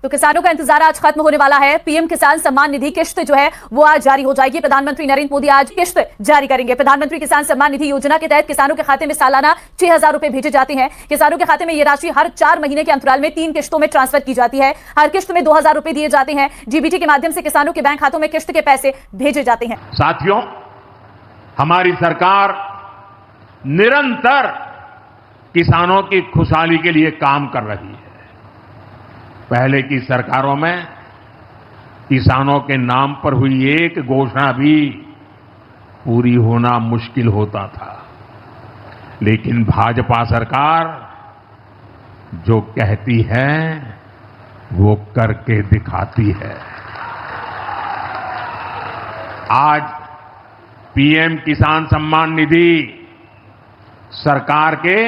तो किसानों का इंतजार आज खत्म होने वाला है। पीएम किसान सम्मान निधि किश्त जो है वो आज जारी हो जाएगी। प्रधानमंत्री नरेंद्र मोदी आज किश्त जारी करेंगे। प्रधानमंत्री किसान सम्मान निधि योजना के तहत किसानों के खाते में सालाना 6,000 रुपए भेजे जाते हैं। किसानों के खाते में यह राशि हर 4 महीने के अंतराल में 3 किश्तों में ट्रांसफर की जाती है। हर किश्त में 2,000 रुपए दिए जाते हैं। जीबीटी के माध्यम से किसानों के बैंक खातों में किश्त के पैसे भेजे जाते हैं। साथियों, हमारी सरकार निरंतर किसानों की खुशहाली के लिए काम कर रही है। पहले की सरकारों में किसानों के नाम पर हुई एक घोषणा भी पूरी होना मुश्किल होता था, लेकिन भाजपा सरकार जो कहती है वो करके दिखाती है। आज पीएम किसान सम्मान निधि सरकार के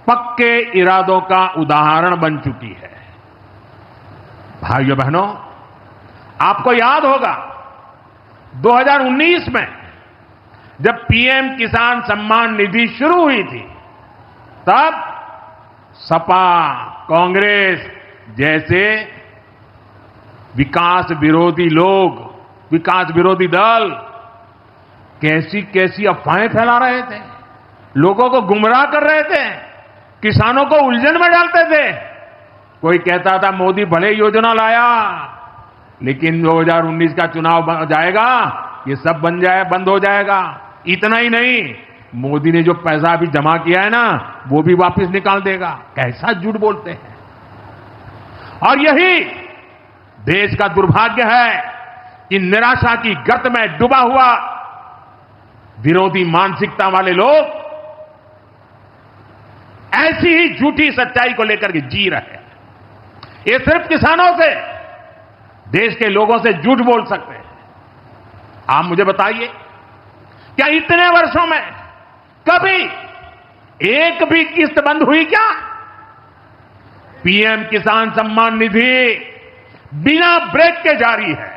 पक्के इरादों का उदाहरण बन चुकी है। भाइयों बहनों, आपको याद होगा 2019 में जब पीएम किसान सम्मान निधि शुरू हुई थी, तब सपा, कांग्रेस जैसे विकास विरोधी लोग, विकास विरोधी दल कैसी कैसी अफवाहें फैला रहे थे, लोगों को गुमराह कर रहे थे, किसानों को उलझन में डालते थे। कोई कहता था मोदी भले योजना लाया, लेकिन 2019 का चुनाव जाएगा ये सब बंद हो जाएगा। इतना ही नहीं, मोदी ने जो पैसा अभी जमा किया है ना वो भी वापस निकाल देगा। कैसा झूठ बोलते हैं। और यही देश का दुर्भाग्य है कि निराशा की गर्त में डूबा हुआ विरोधी मानसिकता वाले लोग ऐसी ही झूठी सच्चाई को लेकर के जी रहे हैं। ये सिर्फ किसानों से, देश के लोगों से झूठ बोल सकते हैं। आप मुझे बताइए, क्या इतने वर्षों में कभी एक भी किस्त बंद हुई क्या? पीएम किसान सम्मान निधि बिना ब्रेक के जारी है।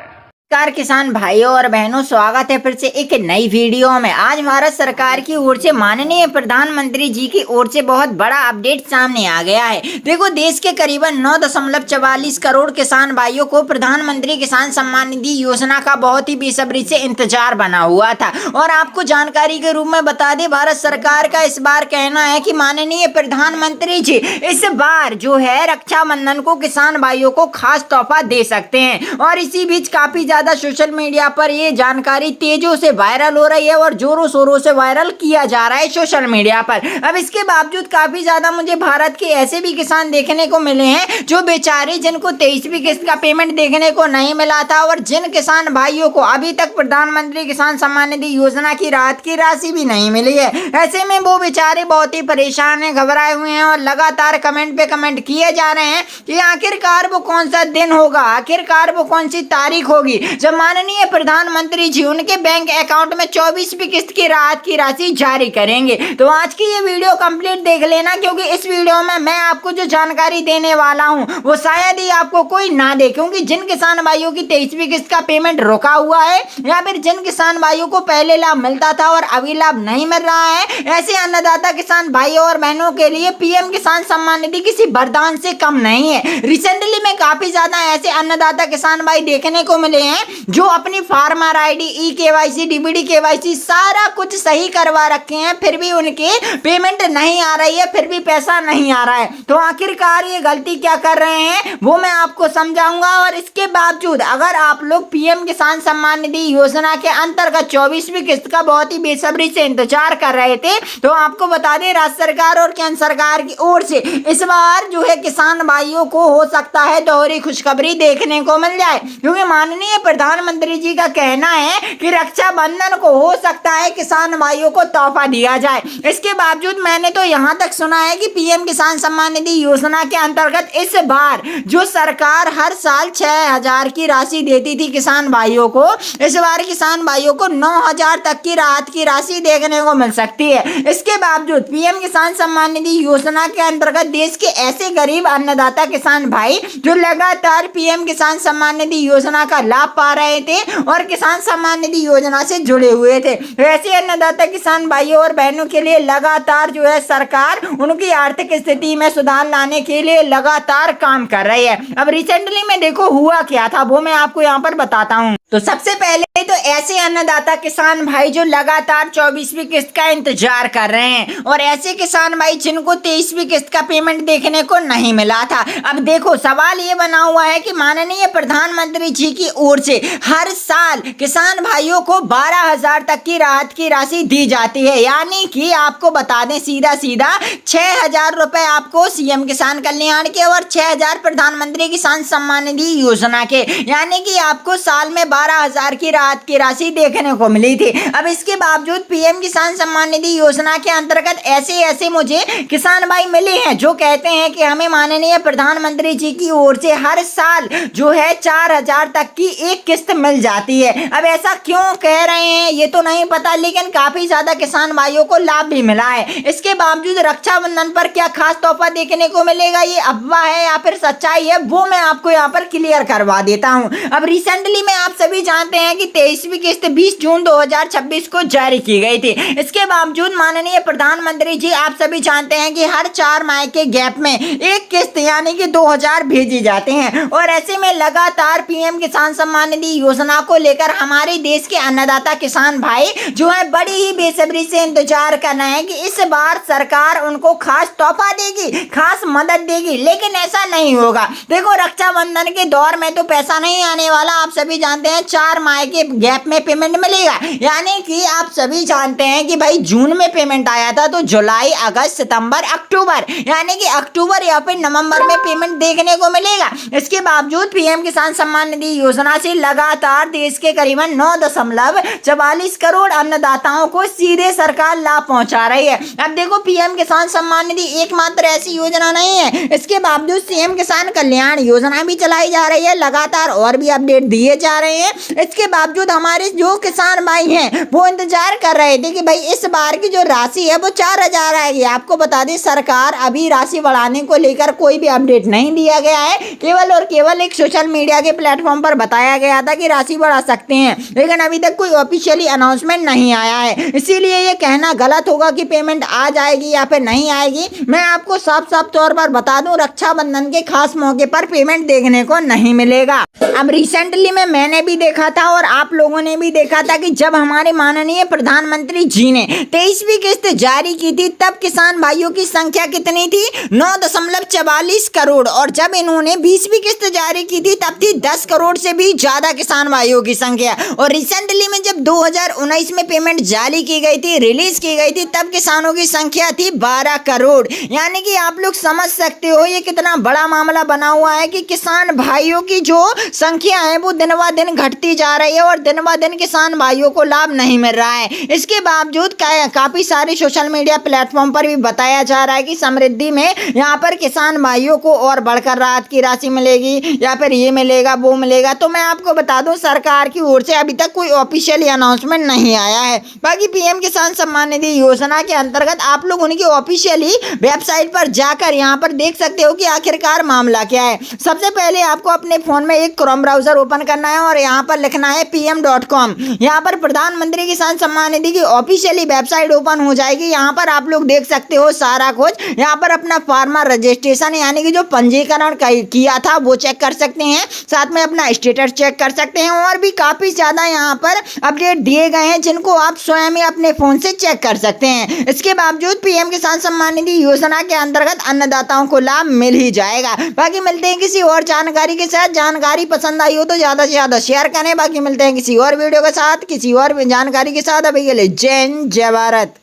नमस्कार किसान भाइयों और बहनों, स्वागत है फिर से एक नई वीडियो में। आज भारत सरकार की ओर से माननीय प्रधानमंत्री जी की ओर से बहुत बड़ा अपडेट सामने आ गया है। देखो, देश के करीबन 9.44 करोड़ किसान भाइयों को प्रधानमंत्री किसान सम्मान निधि योजना का बहुत ही बेसब्री से इंतजार बना हुआ था। और आपको जानकारी के रूप में बता दें, भारत सरकार का इस बार कहना है कि माननीय प्रधानमंत्री जी इस बार जो है रक्षाबंधन को किसान भाइयों को खास तोहफा दे सकते हैं। और इसी बीच काफी ज्यादा सोशल मीडिया पर ये जानकारी तेजों से वायरल हो रही है और जोरों शोरों से वायरल किया जा रहा है सोशल मीडिया पर। अब इसके बावजूद काफी ज्यादा मुझे भारत के ऐसे भी किसान देखने को मिले हैं जो बेचारे, जिनको 23वीं किस्त का पेमेंट देखने को नहीं मिला था, और जिन किसान भाइयों को अभी तक प्रधानमंत्री किसान सम्मान निधि योजना की राहत की राशि भी नहीं मिली है। ऐसे में वो बेचारे बहुत ही परेशान है, घबराए हुए हैं और लगातार कमेंट पे कमेंट किए जा रहे हैं कि आखिरकार वो कौन सा दिन होगा, आखिरकार वो कौन सी तारीख होगी जब माननीय प्रधानमंत्री जी उनके बैंक अकाउंट में 24वीं किस्त की राहत की राशि जारी करेंगे। तो आज की ये वीडियो कंप्लीट देख लेना, क्योंकि इस वीडियो में मैं आपको जो जानकारी देने वाला हूं वो शायद ही आपको कोई ना दे, क्योंकि जिन किसान भाइयों की 23वीं किस्त का पेमेंट रुका हुआ है या फिर जिन किसान भाइयों को पहले लाभ मिलता था और अभी लाभ नहीं मिल रहा है, ऐसे अन्नदाता किसान भाइयों और बहनों के लिए पीएम किसान सम्मान निधि किसी वरदान से कम नहीं है। रिसेंटली में काफी ज्यादा ऐसे अन्नदाता किसान भाई देखने को मिले हैं जो अपनी farmer ID, e-KYC, DBD KYC सारा कुछ सही करवा रखे हैं, फिर भी उनके पेमेंट नहीं आ रही है, फिर भी पैसा नहीं आ रहा है। तो आखिरकार ये गलती क्या कर रहे हैं वो मैं आपको समझाऊंगा। और इसके बावजूद अगर आप लोग पीएम किसान सम्मान निधि योजना के अंतर्गत 24वीं किस्त का बहुत ही बेसब्री से इंतजार कर रहे थे, तो आपको बता दें राज्य सरकार और केंद्र सरकार की ओर से इस बार जो है किसान भाइयों को हो सकता है दोहरी खुशखबरी देखने को मिल जाए, क्योंकि माननीय प्रधानमंत्री जी का कहना है कि रक्षाबंधन को हो सकता है किसान भाइयों को तोहफा दिया जाए। इसके बावजूद मैंने तो यहां तक सुना है कि पीएम किसान सम्मान निधि योजना के अंतर्गत इस बार जो सरकार हर साल 6,000 की राशि देती थी किसान भाइयों को, इस बार किसान भाइयों को 9,000 तक की राहत की राशि देखने को मिल सकती है। इसके बावजूद पीएम किसान सम्मान निधि योजना के अंतर्गत देश के ऐसे गरीब अन्नदाता किसान भाई जो लगातार पीएम किसान सम्मान निधि योजना का लाभ पा रहे थे और किसान सम्मान निधि योजना से जुड़े हुए थे। वैसे अन्नदाता किसान भाइयों और बहनों के लिए लगातार जो है सरकार उनकी आर्थिक स्थिति में सुधार लाने के लिए लगातार काम कर रही है। अब रिसेंटली में देखो हुआ क्या था वो मैं आपको यहाँ पर बताता हूँ। तो सबसे पहले तो ऐसे अन्नदाता किसान भाई जो लगातार 24वीं किस्त का इंतजार कर रहे हैं और ऐसे किसान भाई जिनको 23वीं किस्त का पेमेंट देखने को नहीं मिला था। अब देखो सवाल ये बना हुआ है कि माननीय प्रधानमंत्री जी की ओर से हर साल किसान भाइयों को 12,000 तक की राहत की राशि दी जाती है, यानी कि आपको बता दें सीधा सीधा 6,000 रुपए आपको सीएम किसान कल्याण के और 6,000 प्रधानमंत्री किसान सम्मान निधि योजना के, यानी कि आपको साल में 12,000 की राहत की राशि देखने को मिली थी। अब इसके बावजूद पीएम किसान सम्मान निधि योजना के अंतर्गत ऐसे मुझे किसान भाई मिले हैं जो कहते हैं कि हमें माननीय प्रधानमंत्री जी की ओर से हर साल जो है 4,000 तक की एक किस्त मिल जाती है। अब ऐसा क्यों कह रहे हैं ये तो नहीं पता, लेकिन काफी ज्यादा किसान भाइयों को लाभ भी मिला है। इसके बावजूद रक्षाबंधन पर क्या खास तोहफा देखने को मिलेगा, ये अफवाह है या फिर सच्चाई है, वो मैं आपको यहाँ पर क्लियर करवा देता हूँ। अब रिसेंटली में आप सभी जानते हैं कि 23वीं किस्त 20 जून 2026 को जारी की गई थी। इसके बावजूद माननीय प्रधानमंत्री जी आप सभी जानते हैं कि हर 4 माह के गैप में एक किस्त यानी कि 2,000 भेजे जाते हैं और ऐसे में लगातार पीएम किसान सम्मान निधि योजना को लेकर हमारे देश के अन्नदाता किसान भाई जो है बड़ी ही बेसब्री से इंतजार कर रहे हैं कि इस बार सरकार उनको खास तोहफा देगी, खास मदद देगी, लेकिन ऐसा नहीं होगा। देखो रक्षाबंधन के दौर में तो पैसा नहीं आने वाला, आप सभी जानते हैं 4 माह के गैप में पेमेंट मिलेगा, यानी कि आप सभी जानते हैं कि भाई जून में पेमेंट आया था तो जुलाई, अगस्त, सितंबर, अक्टूबर यानी कि अक्टूबर या फिर नवंबर में पेमेंट देखने को मिलेगा। इसके बावजूद पीएम किसान सम्मान निधि योजना से लगातार देश के करीबन 9.44 करोड़ अन्नदाताओं को सीधे सरकार लाभ पहुंचा रही है। अब देखो पीएम किसान सम्मान निधि एकमात्र ऐसी योजना नहीं है, इसके बावजूद सीएम किसान कल्याण योजना भी चलाई जा रही है, लगातार और भी अपडेट दिए जा रहे हैं। इसके बावजूद हमारे जो किसान भाई हैं वो इंतजार कर रहे थे कि भाई इस बार की जो राशि है वो 4,000 आएगी। आपको बता दें सरकार अभी राशि बढ़ाने को लेकर कोई भी अपडेट नहीं दिया गया है, केवल और केवल एक सोशल मीडिया के प्लेटफॉर्म पर बताया गया था कि राशि बढ़ा सकते हैं, लेकिन अभी तक कोई ऑफिशियली अनाउंसमेंट नहीं आया है। इसीलिए ये कहना गलत होगा कि पेमेंट आ जाएगी या फिर नहीं आएगी। मैं आपको साफ साफ तौर पर बता दूं रक्षाबंधन के खास मौके पर पेमेंट देखने को नहीं मिलेगा। अब रिसेंटली में मैंने भी देखा था और आप लोगों ने भी देखा था कि जब हमारे माननीय प्रधानमंत्री जी ने 23वीं किस्त जारी की थी तब किसान भाइयों की संख्या कितनी थी, 9.44 करोड़, और जब इन्होंने 20वीं किस्त जारी की थी तब थी 10 करोड़ से भी ज्यादा किसान भाइयों की संख्या। और रिसेंटली में जब 2019 में पेमेंट जारी की गई थी, रिलीज की गई थी, तब किसानों की संख्या थी 12 करोड़। यानी कि आप लोग समझ सकते हो ये कितना बड़ा मामला बना हुआ है कि किसान भाइयों की जो संख्या है वो दिन ब दिन घटती जा रही है और दिन ब दिन किसान भाइयों को लाभ नहीं मिल रहा है। इसके बावजूद काफी सारे सोशल मीडिया प्लेटफॉर्म पर भी बताया जा रहा है कि समृद्धि में यहाँ पर किसान भाइयों को और बढ़कर राहत की राशि मिलेगी या फिर ये मिलेगा वो मिलेगा। तो मैं आपको बता दूं सरकार की ओर से अभी तक कोई ऑफिशियली अनाउंसमेंट नहीं आया है। बाकी पीएम किसान सम्मान निधि योजना के अंतर्गत आप लोग उनकी ऑफिशियली वेबसाइट पर जाकर यहाँ पर देख सकते हो कि आखिरकार मामला क्या है। सबसे पहले आपको अपने फोन में एक क्रोम ब्राउजर ओपन करना है और यहाँ पर लिखना है pm.com। यहाँ पर प्रधानमंत्री किसान सम्मान निधि की ऑफिशियली वेबसाइट ओपन हो जाएगी। यहाँ पर आप लोग देख सकते हो सारा कुछ। यहाँ पर अपना फार्मर रजिस्ट्रेशन यानी कि जो पंजीकरण किया था वो चेक कर सकते हैं, साथ में अपना स्टेटस चेक कर सकते हैं और भी काफी ज्यादा यहाँ पर अपडेट दिए गए हैं जिनको आप स्वयं ही अपने फोन से चेक कर सकते हैं। इसके बावजूद पीएम किसान सम्मान निधि योजना के अंतर्गत अन्नदाताओं को लाभ मिल ही जाएगा। बाकी मिलते हैं किसी और जानकारी के साथ। जानकारी पसंद आई हो तो ज्यादा से ज्यादा शेयर करें। बाकी मिलते हैं किसी और वीडियो के साथ, किसी और जानकारी के साथ। अभी के लिए जय हिंद, जय भारत।